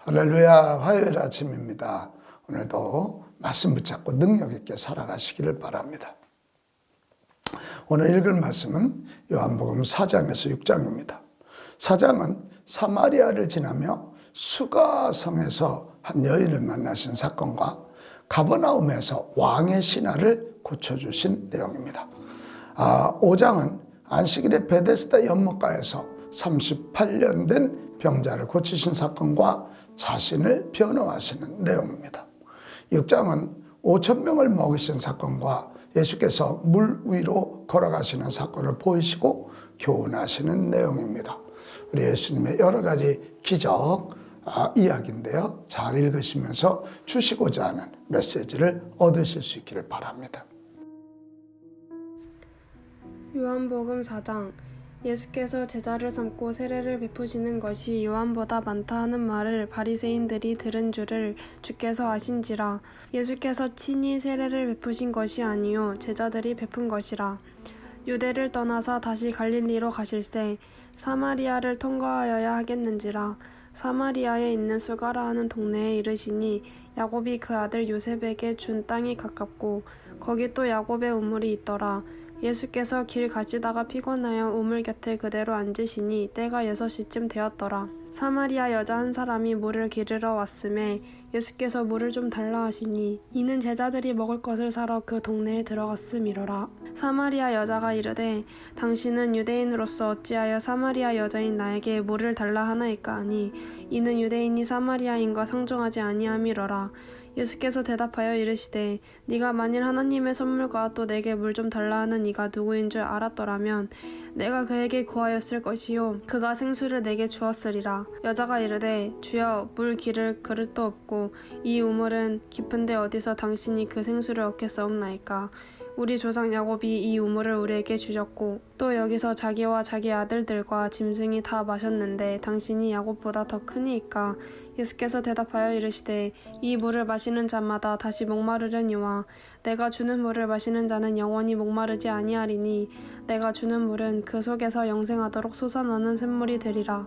할렐루야, 화요일 아침입니다. 오늘도 말씀 붙잡고 능력 있게 살아가시기를 바랍니다. 오늘 읽을 말씀은 요한복음 4장에서 6장입니다. 4장은 사마리아를 지나며 수가성에서 한 여인을 만나신 사건과 가버나움에서 왕의 신하를 고쳐주신 내용입니다. 5장은 안식일에 베데스다 연못가에서 38년 된 병자를 고치신 사건과 자신을 변호하시는 내용입니다. 6장은 5,000명을 먹이신 사건과 예수께서 물 위로 걸어가시는 사건을 보이시고 교훈하시는 내용입니다. 우리 예수님의 여러 가지 기적 이야기인데요. 잘 읽으시면서 주시고자 하는 메시지를 얻으실 수 있기를 바랍니다. 요한복음 4장. 예수께서 제자를 삼고 세례를 베푸시는 것이 요한보다 많다 하는 말을 바리새인들이 들은 줄을 주께서 아신지라. 예수께서 친히 세례를 베푸신 것이 아니요 제자들이 베푼 것이라. 유대를 떠나서 다시 갈릴리로 가실새 사마리아를 통과하여야 하겠는지라. 사마리아에 있는 수가라 하는 동네에 이르시니 야곱이 그 아들 요셉에게 준 땅이 가깝고 거기 또 야곱의 우물이 있더라. 예수께서 길 가시다가 피곤하여 우물 곁에 그대로 앉으시니 때가 6시쯤 되었더라. 사마리아 여자 한 사람이 물을 기르러 왔음에 예수께서 물을 좀 달라 하시니 이는 제자들이 먹을 것을 사러 그 동네에 들어갔음이로라. 사마리아 여자가 이르되 당신은 유대인으로서 어찌하여 사마리아 여자인 나에게 물을 달라 하나이까 하니 이는 유대인이 사마리아인과 상종하지 아니함이로라. 예수께서 대답하여 이르시되 네가 만일 하나님의 선물과 또 내게 물 좀 달라 하는 이가 누구인 줄 알았더라면 내가 그에게 구하였을 것이요 그가 생수를 내게 주었으리라. 여자가 이르되 주여 물 기를 그릇도 없고 이 우물은 깊은데 어디서 당신이 그 생수를 얻겠사옵나이까. 우리 조상 야곱이 이 우물을 우리에게 주셨고 또 여기서 자기와 자기 아들들과 짐승이 다 마셨는데 당신이 야곱보다 더 크니이까. 예수께서 대답하여 이르시되 이 물을 마시는 자마다 다시 목마르려니와 내가 주는 물을 마시는 자는 영원히 목마르지 아니하리니 내가 주는 물은 그 속에서 영생하도록 솟아나는 샘물이 되리라.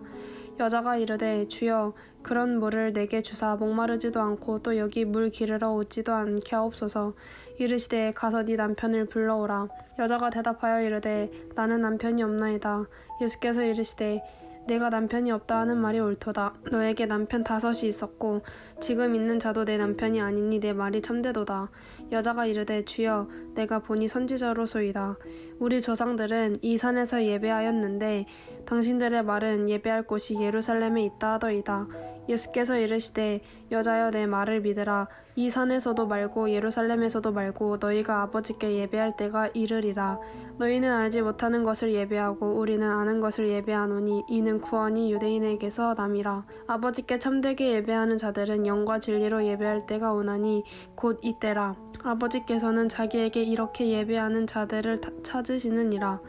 여자가 이르되 주여 그런 물을 내게 주사 목마르지도 않고 또 여기 물 기르러 오지도 않게 하옵소서. 이르시되 가서 네 남편을 불러오라. 여자가 대답하여 이르되 나는 남편이 없나이다. 예수께서 이르시되 내가 남편이 없다 하는 말이 옳도다. 너에게 남편 5이 있었고 지금 있는 자도 내 남편이 아니니 내 말이 참되도다. 여자가 이르되 주여 내가 보니 선지자로소이다. 우리 조상들은 이 산에서 예배하였는데 당신들의 말은 예배할 곳이 예루살렘에 있다 하더이다. 예수께서 이르시되 여자여 내 말을 믿으라. 이 산에서도 말고 예루살렘에서도 말고 너희가 아버지께 예배할 때가 이르리라. 너희는 알지 못하는 것을 예배하고 우리는 아는 것을 예배하노니 이는 구원이 유대인에게서 남이라. 아버지께 참되게 예배하는 자들은 영과 진리로 예배할 때가 오나니 곧 이때라. 아버지께서는 자기에게 이렇게 예배하는 자들을 찾으시느니라.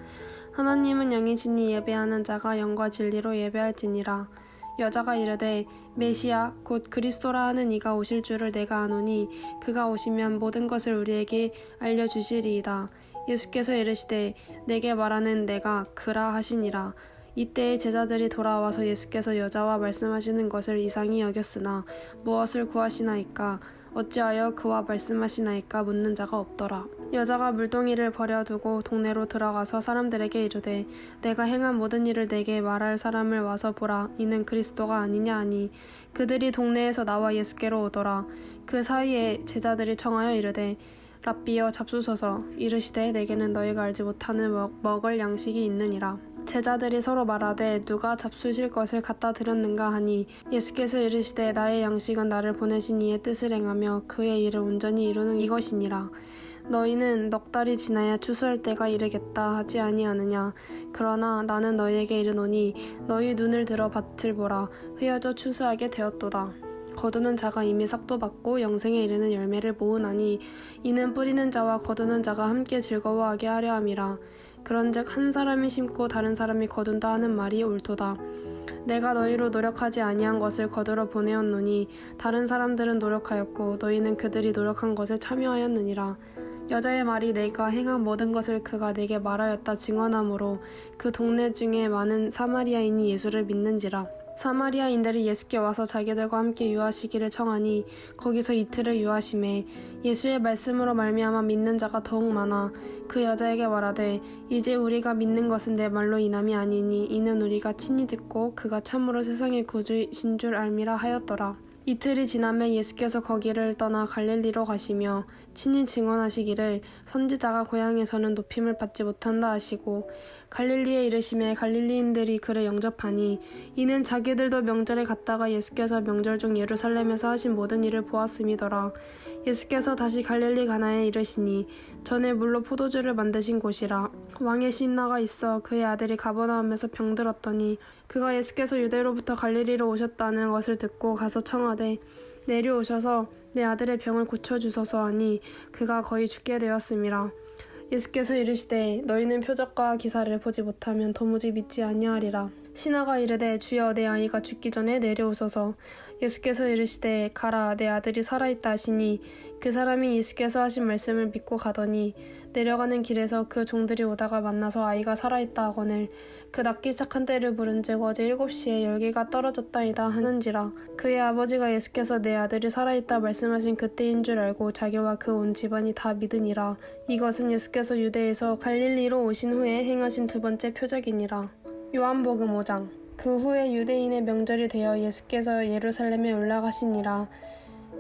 하나님은 영이시니 예배하는 자가 영과 진리로 예배할지니라. 여자가 이르되 메시아 곧 그리스도라 하는 이가 오실 줄을 내가 아노니 그가 오시면 모든 것을 우리에게 알려주시리이다. 예수께서 이르시되 내게 말하는 내가 그라 하시니라. 이때에 제자들이 돌아와서 예수께서 여자와 말씀하시는 것을 이상히 여겼으나 무엇을 구하시나이까 어찌하여 그와 말씀하시나이까 묻는 자가 없더라. 여자가 물동이를 버려두고 동네로 들어가서 사람들에게 이르되 내가 행한 모든 일을 내게 말할 사람을 와서 보라. 이는 그리스도가 아니냐 하니 그들이 동네에서 나와 예수께로 오더라. 그 사이에 제자들이 청하여 이르되 랍비여 잡수소서. 이르시되 내게는 너희가 알지 못하는 먹을 양식이 있느니라. 제자들이 서로 말하되 누가 잡수실 것을 갖다 드렸는가 하니 예수께서 이르시되 나의 양식은 나를 보내신 이의 뜻을 행하며 그의 일을 온전히 이루는 이것이니라. 너희는 넉 달이 지나야 추수할 때가 이르겠다 하지 아니하느냐. 그러나 나는 너희에게 이르노니 너희 눈을 들어 밭을 보라. 휘어져 추수하게 되었도다. 거두는 자가 이미 삭도 받고 영생에 이르는 열매를 모으나니 이는 뿌리는 자와 거두는 자가 함께 즐거워하게 하려 함이라. 그런즉 한 사람이 심고 다른 사람이 거둔다 하는 말이 옳도다. 내가 너희로 노력하지 아니한 것을 거두러 보내었노니 다른 사람들은 노력하였고 너희는 그들이 노력한 것에 참여하였느니라. 여자의 말이 내가 행한 모든 것을 그가 내게 말하였다 증언하므로 그 동네 중에 많은 사마리아인이 예수를 믿는지라. 사마리아인들이 예수께 와서 자기들과 함께 유하시기를 청하니 거기서 이틀을 유하심에 예수의 말씀으로 말미암아 믿는 자가 더욱 많아 그 여자에게 말하되 이제 우리가 믿는 것은 내 말로 인함이 아니니 이는 우리가 친히 듣고 그가 참으로 세상의 구주이신 줄 알미라 하였더라. 이틀이 지나면 예수께서 거기를 떠나 갈릴리로 가시며 친히 증언하시기를 선지자가 고향에서는 높임을 받지 못한다 하시고 갈릴리에 이르심에 갈릴리인들이 그를 영접하니 이는 자기들도 명절에 갔다가 예수께서 명절 중 예루살렘에서 하신 모든 일을 보았음이더라. 예수께서 다시 갈릴리 가나에 이르시니 전에 물로 포도주를 만드신 곳이라. 왕의 신하가 있어 그의 아들이 가버나움에서 병들었더니 그가 예수께서 유대로부터 갈릴리로 오셨다는 것을 듣고 가서 청하되 내려오셔서 내 아들의 병을 고쳐주소서 하니 그가 거의 죽게 되었음이라. 예수께서 이르시되 너희는 표적과 기사를 보지 못하면 도무지 믿지 아니하리라. 신하가 이르되 주여 내 아이가 죽기 전에 내려오소서. 예수께서 이르시되 가라 내 아들이 살아있다 하시니 그 사람이 예수께서 하신 말씀을 믿고 가더니 내려가는 길에서 그 종들이 오다가 만나서 아이가 살아있다 하거늘 그 낫기 시작한 때를 부른즉 어제 7시에 열기가 떨어졌다이다 하는지라. 그의 아버지가 예수께서 내 아들이 살아있다 말씀하신 그때인 줄 알고 자기와 그 온 집안이 다 믿으니라. 이것은 예수께서 유대에서 갈릴리로 오신 후에 행하신 두 번째 표적이니라. 요한복음 5장. 그 후에 유대인의 명절이 되어 예수께서 예루살렘에 올라가시니라.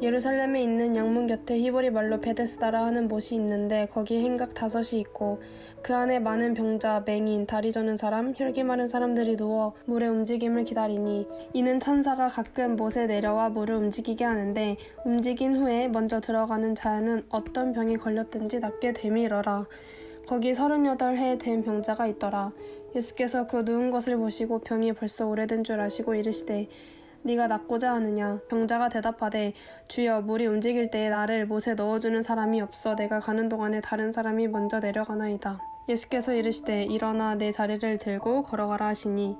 예루살렘에 있는 양문 곁에 히브리 말로 베데스다라 하는 못이 있는데 거기 행각 5이 있고 그 안에 많은 병자, 맹인, 다리 저는 사람, 혈기 마른 사람들이 누워 물의 움직임을 기다리니 이는 천사가 가끔 못에 내려와 물을 움직이게 하는데 움직인 후에 먼저 들어가는 자는 어떤 병이 걸렸든지 낫게 되밀어라. 거기 38해 된 병자가 있더라. 예수께서 그 누운 것을 보시고 병이 벌써 오래된 줄 아시고 이르시되 네가 낫고자 하느냐? 병자가 대답하되 주여 물이 움직일 때에 나를 못에 넣어주는 사람이 없어 내가 가는 동안에 다른 사람이 먼저 내려가나이다. 예수께서 이르시되 일어나 내 자리를 들고 걸어가라 하시니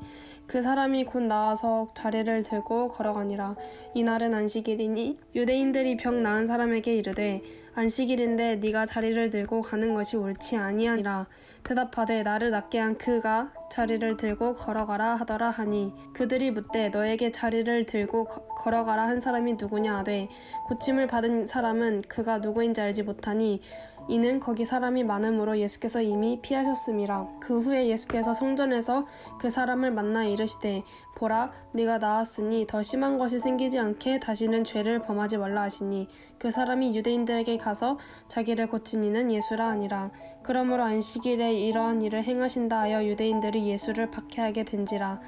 그 사람이 곧 나와서 자리를 들고 걸어가니라. 이날은 안식일이니 유대인들이 병 나은 사람에게 이르되 안식일인데 네가 자리를 들고 가는 것이 옳지 아니하니라. 대답하되 나를 낫게 한 그가 자리를 들고 걸어가라 하더라 하니 그들이 묻되 너에게 자리를 들고 걸어가라 한 사람이 누구냐 하되 고침을 받은 사람은 그가 누구인지 알지 못하니 이는 거기 사람이 많음으로 예수께서 이미 피하셨음이라. 그 후에 예수께서 성전에서 그 사람을 만나 이르시되 보라 네가 나았으니 더 심한 것이 생기지 않게 다시는 죄를 범하지 말라 하시니 그 사람이 유대인들에게 가서 자기를 고친 이는 예수라 하니라. 그러므로 안식일에 이러한 일을 행하신다 하여 유대인들이 예수를 박해하게 된지라.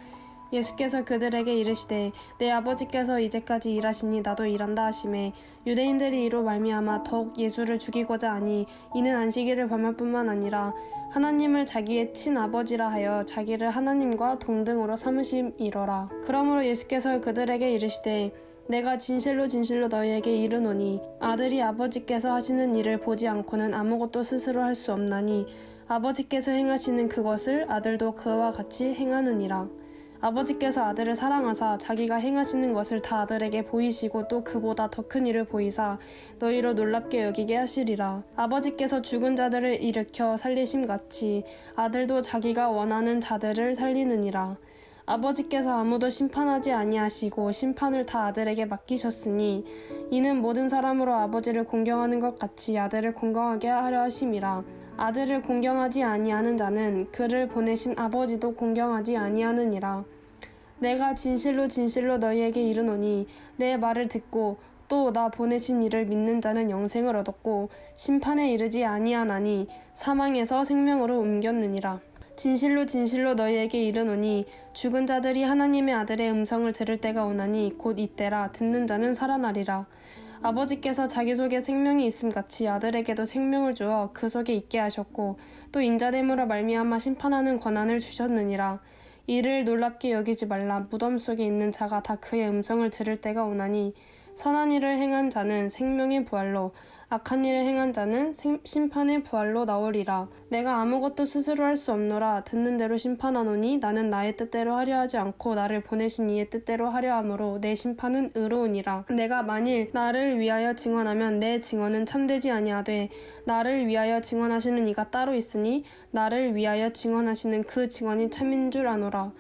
예수께서 그들에게 이르시되 내 아버지께서 이제까지 일하시니 나도 일한다 하시매 유대인들이 이로 말미암아 더욱 예수를 죽이고자 하니 이는 안식일을 범할 뿐만 아니라 하나님을 자기의 친아버지라 하여 자기를 하나님과 동등으로 삼으심이로라. 그러므로 예수께서 그들에게 이르시되 내가 진실로 진실로 너희에게 이르노니 아들이 아버지께서 하시는 일을 보지 않고는 아무것도 스스로 할 수 없나니 아버지께서 행하시는 그것을 아들도 그와 같이 행하느니라. 아버지께서 아들을 사랑하사 자기가 행하시는 것을 다 아들에게 보이시고 또 그보다 더 큰 일을 보이사 너희로 놀랍게 여기게 하시리라. 아버지께서 죽은 자들을 일으켜 살리심같이 아들도 자기가 원하는 자들을 살리느니라. 아버지께서 아무도 심판하지 아니하시고 심판을 다 아들에게 맡기셨으니 이는 모든 사람으로 아버지를 공경하는 것 같이 아들을 공경하게 하려 하심이라. 아들을 공경하지 아니하는 자는 그를 보내신 아버지도 공경하지 아니하느니라. 내가 진실로 진실로 너희에게 이르노니 내 말을 듣고 또 나 보내신 이를 믿는 자는 영생을 얻었고 심판에 이르지 아니하나니 사망에서 생명으로 옮겼느니라. 진실로 진실로 너희에게 이르노니 죽은 자들이 하나님의 아들의 음성을 들을 때가 오나니 곧 이때라. 듣는 자는 살아나리라. 아버지께서 자기 속에 생명이 있음같이 아들에게도 생명을 주어 그 속에 있게 하셨고 또 인자됨으로 말미암아 심판하는 권한을 주셨느니라. 이를 놀랍게 여기지 말라. 무덤 속에 있는 자가 다 그의 음성을 들을 때가 오나니 선한 일을 행한 자는 생명의 부활로 악한 일을 행한 자는 심판의 부활로 나오리라. 내가 아무것도 스스로 할 수 없노라. 듣는 대로 심판하노니 나는 나의 뜻대로 하려 하지 않고 나를 보내신 이의 뜻대로 하려 함으로 내 심판은 의로우니라. 내가 만일 나를 위하여 증언하면 내 증언은 참되지 아니하되 나를 위하여 증언하시는 이가 따로 있으니 나를 위하여 증언하시는 그 증언이 참인 줄 아노라.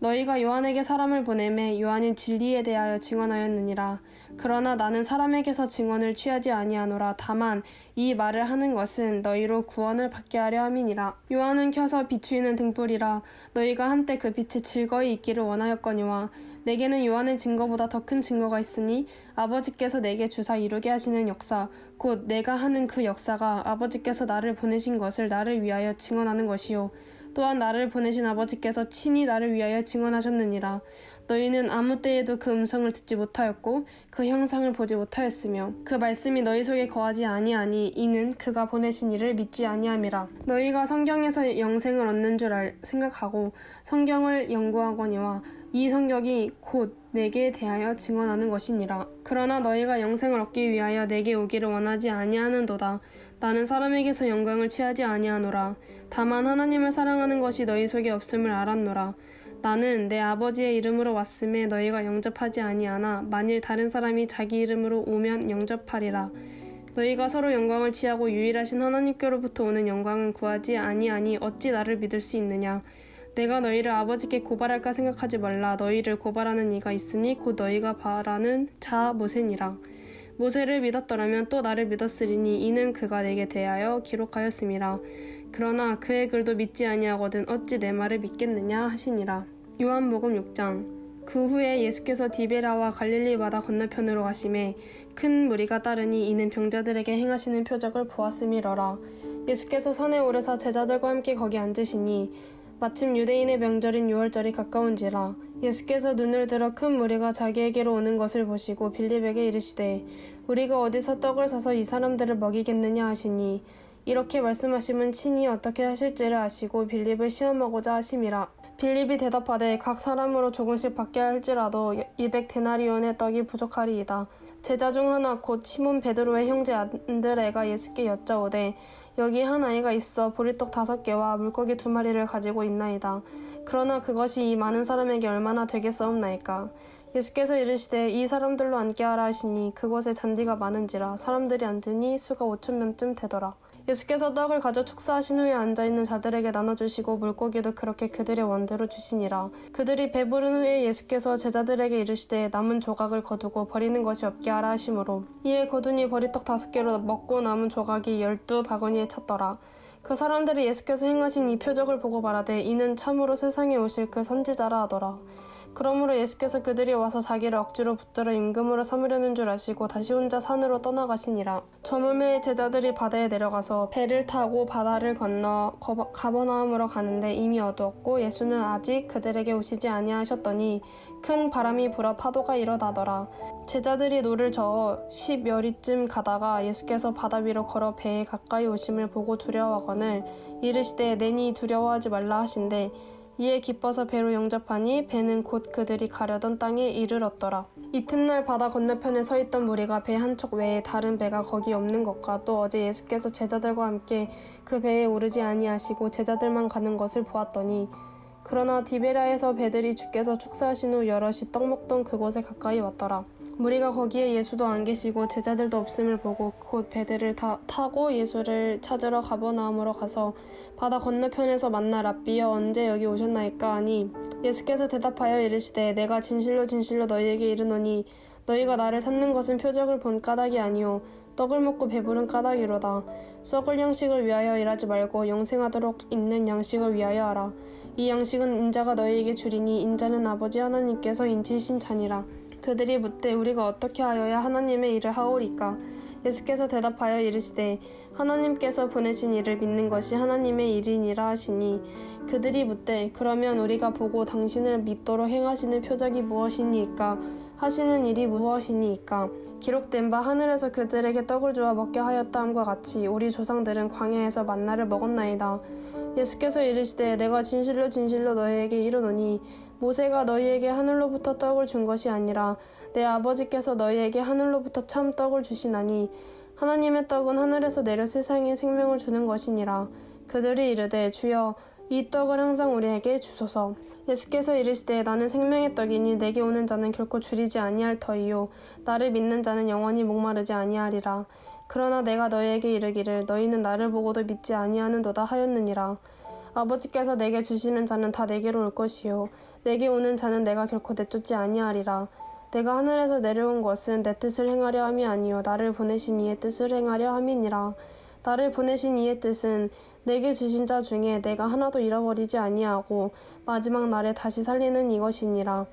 너희가 요한에게 사람을 보내매 요한이 진리에 대하여 증언하였느니라. 그러나 나는 사람에게서 증언을 취하지 아니하노라. 다만 이 말을 하는 것은 너희로 구원을 받게 하려 함이니라. 요한은 켜서 비추이는 등불이라. 너희가 한때 그 빛이 즐거이 있기를 원하였거니와 내게는 요한의 증거보다 더 큰 증거가 있으니 아버지께서 내게 주사 이루게 하시는 역사 곧 내가 하는 그 역사가 아버지께서 나를 보내신 것을 나를 위하여 증언하는 것이요 또한 나를 보내신 아버지께서 친히 나를 위하여 증언하셨느니라. 너희는 아무 때에도 그 음성을 듣지 못하였고 그 형상을 보지 못하였으며 그 말씀이 너희 속에 거하지 아니하니 이는 그가 보내신 이를 믿지 아니함이라. 너희가 성경에서 영생을 얻는 줄 생각하고 성경을 연구하거니와 이 성경이 곧 내게 대하여 증언하는 것이니라. 그러나 너희가 영생을 얻기 위하여 내게 오기를 원하지 아니하는도다. 나는 사람에게서 영광을 취하지 아니하노라. 다만 하나님을 사랑하는 것이 너희 속에 없음을 알았노라. 나는 내 아버지의 이름으로 왔음에 너희가 영접하지 아니하나 만일 다른 사람이 자기 이름으로 오면 영접하리라. 너희가 서로 영광을 취하고 유일하신 하나님께로부터 오는 영광은 구하지 아니하니 어찌 나를 믿을 수 있느냐. 내가 너희를 아버지께 고발할까 생각하지 말라. 너희를 고발하는 이가 있으니 곧 너희가 바라는 자 모세니라. 모세를 믿었더라면 또 나를 믿었으리니 이는 그가 내게 대하여 기록하였음이라. 그러나 그의 글도 믿지 아니하거든 어찌 내 말을 믿겠느냐 하시니라. 요한복음 6장. 그 후에 예수께서 디베라와 갈릴리 바다 건너편으로 가심에 큰 무리가 따르니 이는 병자들에게 행하시는 표적을 보았음이러라. 예수께서 산에 오르사 제자들과 함께 거기 앉으시니 마침 유대인의 명절인 유월절이 가까운지라. 예수께서 눈을 들어 큰 무리가 자기에게로 오는 것을 보시고 빌립에게 이르시되 우리가 어디서 떡을 사서 이 사람들을 먹이겠느냐 하시니 이렇게 말씀하심은 친히 어떻게 하실지를 아시고 빌립을 시험하고자 하심이라. 빌립이 대답하되 각 사람으로 조금씩 받게 할지라도 200데나리온의 떡이 부족하리이다. 제자 중 하나 곧 시몬 베드로의 형제 안드레가 예수께 여짜오되 여기 한 아이가 있어 보리떡 5개와 물고기 2마리를 가지고 있나이다. 그러나 그것이 이 많은 사람에게 얼마나 되겠사옵나이까. 예수께서 이르시되 이 사람들로 앉게 하라 하시니 그곳에 잔디가 많은지라 사람들이 앉으니 수가 5,000명쯤 되더라. 예수께서 떡을 가져 축사하신 후에 앉아있는 자들에게 나눠주시고 물고기도 그렇게 그들의 원대로 주시니라. 그들이 배부른 후에 예수께서 제자들에게 이르시되 남은 조각을 거두고 버리는 것이 없게 하라 하시므로 이에 거두니 보리떡 5개로 먹고 남은 조각이 12바구니에 찼더라. 그 사람들이 예수께서 행하신 이 표적을 보고 말하되 이는 참으로 세상에 오실 그 선지자라 하더라. 그러므로 예수께서 그들이 와서 자기를 억지로 붙들어 임금으로 삼으려는 줄 아시고 다시 혼자 산으로 떠나가시니라. 저물매 제자들이 바다에 내려가서 배를 타고 바다를 건너 가버나움으로 가는데 이미 어두웠고 예수는 아직 그들에게 오시지 아니하셨더니 큰 바람이 불어 파도가 일어나더라. 제자들이 노를 저어 10여리쯤 가다가 예수께서 바다 위로 걸어 배에 가까이 오심을 보고 두려워하거늘 이르시되 내니 두려워하지 말라 하신대 이에 기뻐서 배로 영접하니 배는 곧 그들이 가려던 땅에 이르렀더라. 이튿날 바다 건너편에 서 있던 무리가 배 한 척 외에 다른 배가 거기 없는 것과 또 어제 예수께서 제자들과 함께 그 배에 오르지 아니하시고 제자들만 가는 것을 보았더니 그러나 디베라에서 배들이 주께서 축사하신 후 여럿이 떡 먹던 그곳에 가까이 왔더라. 무리가 거기에 예수도 안 계시고 제자들도 없음을 보고 곧 배들을 타고 예수를 찾으러 가버나움으로 가서 바다 건너편에서 만나 랍비여 언제 여기 오셨나이까 하니 예수께서 대답하여 이르시되 내가 진실로 진실로 너희에게 이르노니 너희가 나를 찾는 것은 표적을 본 까닭이 아니오 떡을 먹고 배부른 까닭이로다. 썩을 양식을 위하여 일하지 말고 영생하도록 있는 양식을 위하여 하라. 이 양식은 인자가 너희에게 주리니 인자는 아버지 하나님께서 인치신 자니라. 그들이 묻되 우리가 어떻게 하여야 하나님의 일을 하오리까? 예수께서 대답하여 이르시되 하나님께서 보내신 이를 믿는 것이 하나님의 일이니라 하시니 그들이 묻되 그러면 우리가 보고 당신을 믿도록 행하시는 표적이 무엇이니까? 하시는 일이 무엇이니까? 기록된 바 하늘에서 그들에게 떡을 주어 먹게 하였다함과 같이 우리 조상들은 광야에서 만나를 먹었나이다. 예수께서 이르시되 내가 진실로 진실로 너희에게 이르노니 모세가 너희에게 하늘로부터 떡을 준 것이 아니라 내 아버지께서 너희에게 하늘로부터 참 떡을 주시나니 하나님의 떡은 하늘에서 내려 세상에 생명을 주는 것이니라. 그들이 이르되 주여 이 떡을 항상 우리에게 주소서. 예수께서 이르시되 나는 생명의 떡이니 내게 오는 자는 결코 줄이지 아니할 터이요 나를 믿는 자는 영원히 목마르지 아니하리라. 그러나 내가 너희에게 이르기를 너희는 나를 보고도 믿지 아니하는도다 하였느니라. 아버지께서 내게 주시는 자는 다 내게로 올 것이요 내게 오는 자는 내가 결코 내쫓지 아니하리라. 내가 하늘에서 내려온 것은 내 뜻을 행하려 함이 아니요 나를 보내신 이의 뜻을 행하려 함이니라. 나를 보내신 이의 뜻은 내게 주신 자 중에 내가 하나도 잃어버리지 아니하고 마지막 날에 다시 살리는 이것이니라.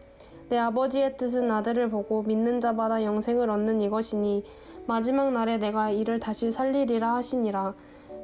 내 아버지의 뜻은 아들을 보고 믿는 자마다 영생을 얻는 이것이니 마지막 날에 내가 이를 다시 살리리라 하시니라.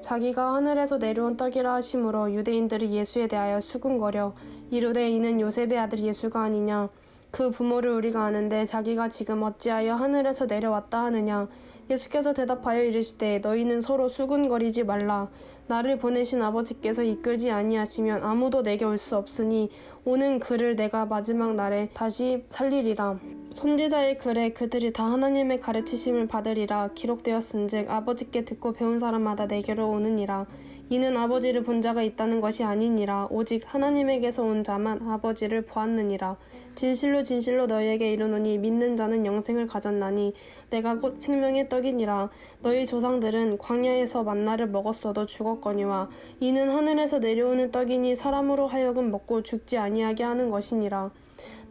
자기가 하늘에서 내려온 떡이라 하심으로 유대인들이 예수에 대하여 수군거려 이르되 이는 요셉의 아들 예수가 아니냐. 그 부모를 우리가 아는데 자기가 지금 어찌하여 하늘에서 내려왔다 하느냐. 예수께서 대답하여 이르시되 너희는 서로 수군거리지 말라. 나를 보내신 아버지께서 이끌지 아니하시면 아무도 내게 올 수 없으니 오는 그를 내가 마지막 날에 다시 살리리라. 선지자의 글에 그들이 다 하나님의 가르치심을 받으리라 기록되었은즉 아버지께 듣고 배운 사람마다 내게로 오느니라. 이는 아버지를 본 자가 있다는 것이 아니니라. 오직 하나님에게서 온 자만 아버지를 보았느니라. 진실로 진실로 너희에게 이르노니 믿는 자는 영생을 가졌나니 내가 곧 생명의 떡이니라. 너희 조상들은 광야에서 만나를 먹었어도 죽었거니와 이는 하늘에서 내려오는 떡이니 사람으로 하여금 먹고 죽지 아니하게 하는 것이니라.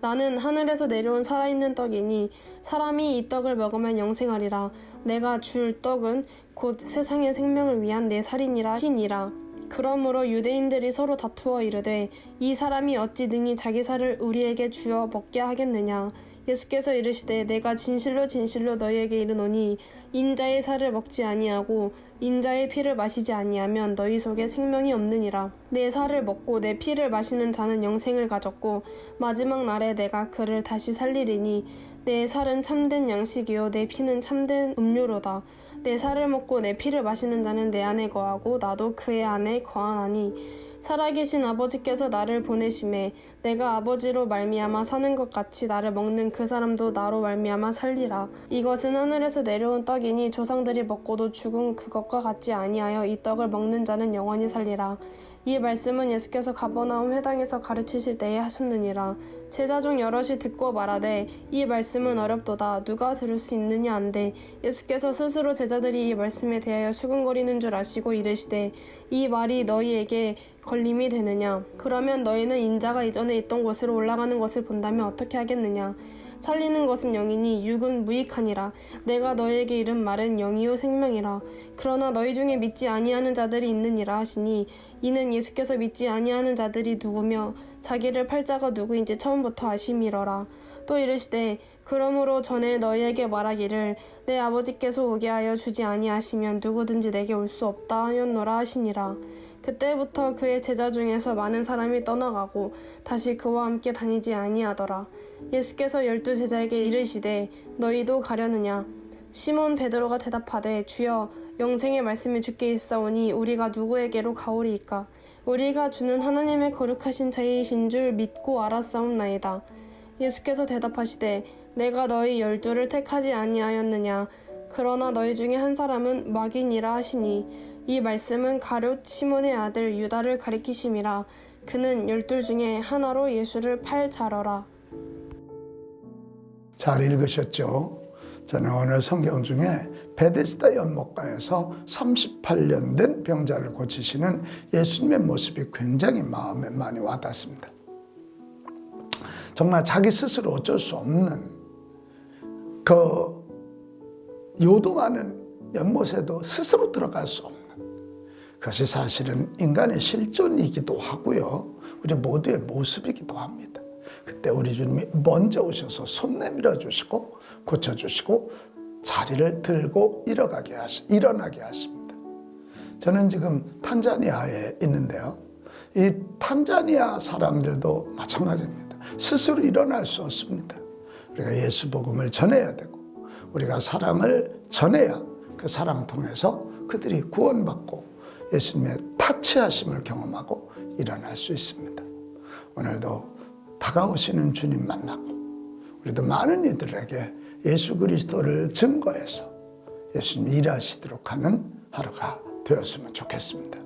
나는 하늘에서 내려온 살아있는 떡이니 사람이 이 떡을 먹으면 영생하리라. 내가 줄 떡은 곧 세상의 생명을 위한 내 살이니라 하시니라. 그러므로 유대인들이 서로 다투어 이르되 이 사람이 어찌 능히 자기 살을 우리에게 주어 먹게 하겠느냐. 예수께서 이르시되 내가 진실로 진실로 너희에게 이르노니 인자의 살을 먹지 아니하고 인자의 피를 마시지 아니하면 너희 속에 생명이 없느니라. 내 살을 먹고 내 피를 마시는 자는 영생을 가졌고 마지막 날에 내가 그를 다시 살리리니 내 살은 참된 양식이요 내 피는 참된 음료로다. 내 살을 먹고 내 피를 마시는 자는 내 안에 거하고 나도 그의 안에 거하나니 살아계신 아버지께서 나를 보내심에 내가 아버지로 말미암아 사는 것 같이 나를 먹는 그 사람도 나로 말미암아 살리라. 이것은 하늘에서 내려온 떡이니 조상들이 먹고도 죽은 그것과 같지 아니하여 이 떡을 먹는 자는 영원히 살리라. 이 말씀은 예수께서 가버나움 회당에서 가르치실 때에 하셨느니라. 제자 중 여럿이 듣고 말하되 이 말씀은 어렵도다. 누가 들을 수 있느냐 안되 예수께서 스스로 제자들이 이 말씀에 대하여 수군거리는 줄 아시고 이르시되 이 말이 너희에게 걸림이 되느냐. 그러면 너희는 인자가 이전에 있던 곳으로 올라가는 것을 본다면 어떻게 하겠느냐. 살리는 것은 영이니 육은 무익하니라. 내가 너희에게 이른 말은 영이요 생명이라. 그러나 너희 중에 믿지 아니하는 자들이 있느니라 하시니 이는 예수께서 믿지 아니하는 자들이 누구며 자기를 팔 자가 누구인지 처음부터 아심이러라. 또 이르시되 그러므로 전에 너희에게 말하기를 내 아버지께서 오게 하여 주지 아니하시면 누구든지 내게 올 수 없다 하였노라 하시니라. 그때부터 그의 제자 중에서 많은 사람이 떠나가고 다시 그와 함께 다니지 아니하더라. 예수께서 12 제자에게 이르시되 너희도 가려느냐. 시몬 베드로가 대답하되 주여 영생의 말씀이 주께 있사오니 우리가 누구에게로 가오리이까. 우리가 주는 하나님의 거룩하신 자이신 줄 믿고 알았사옵나이다. 예수께서 대답하시되 내가 너희 12를 택하지 아니하였느냐. 그러나 너희 중에 한 사람은 마귀니라 하시니 이 말씀은 가룟 시몬의 아들 유다를 가리키심이라. 그는 12 중에 하나로 예수를 팔 자러라. 잘 읽으셨죠? 저는 오늘 성경 중에 베데스다 연못가에서 38년 된 병자를 고치시는 예수님의 모습이 굉장히 마음에 많이 와닿습니다. 정말 자기 스스로 어쩔 수 없는 그 요동하는 연못에도 스스로 들어갈 수 없는 그것이 사실은 인간의 실존이기도 하고요. 우리 모두의 모습이기도 합니다. 그때 우리 주님이 먼저 오셔서 손 내밀어 주시고 고쳐주시고 자리를 들고 일어나게 하십니다. 저는 지금 탄자니아에 있는데요. 이 탄자니아 사람들도 마찬가지입니다. 스스로 일어날 수 없습니다. 우리가 예수 복음을 전해야 되고 우리가 사랑을 전해야 그 사랑을 통해서 그들이 구원받고 예수님의 타치하심을 경험하고 일어날 수 있습니다. 오늘도 다가오시는 주님 만나고 우리도 많은 이들에게 예수 그리스도를 증거해서 예수님이 일하시도록 하는 하루가 되었으면 좋겠습니다.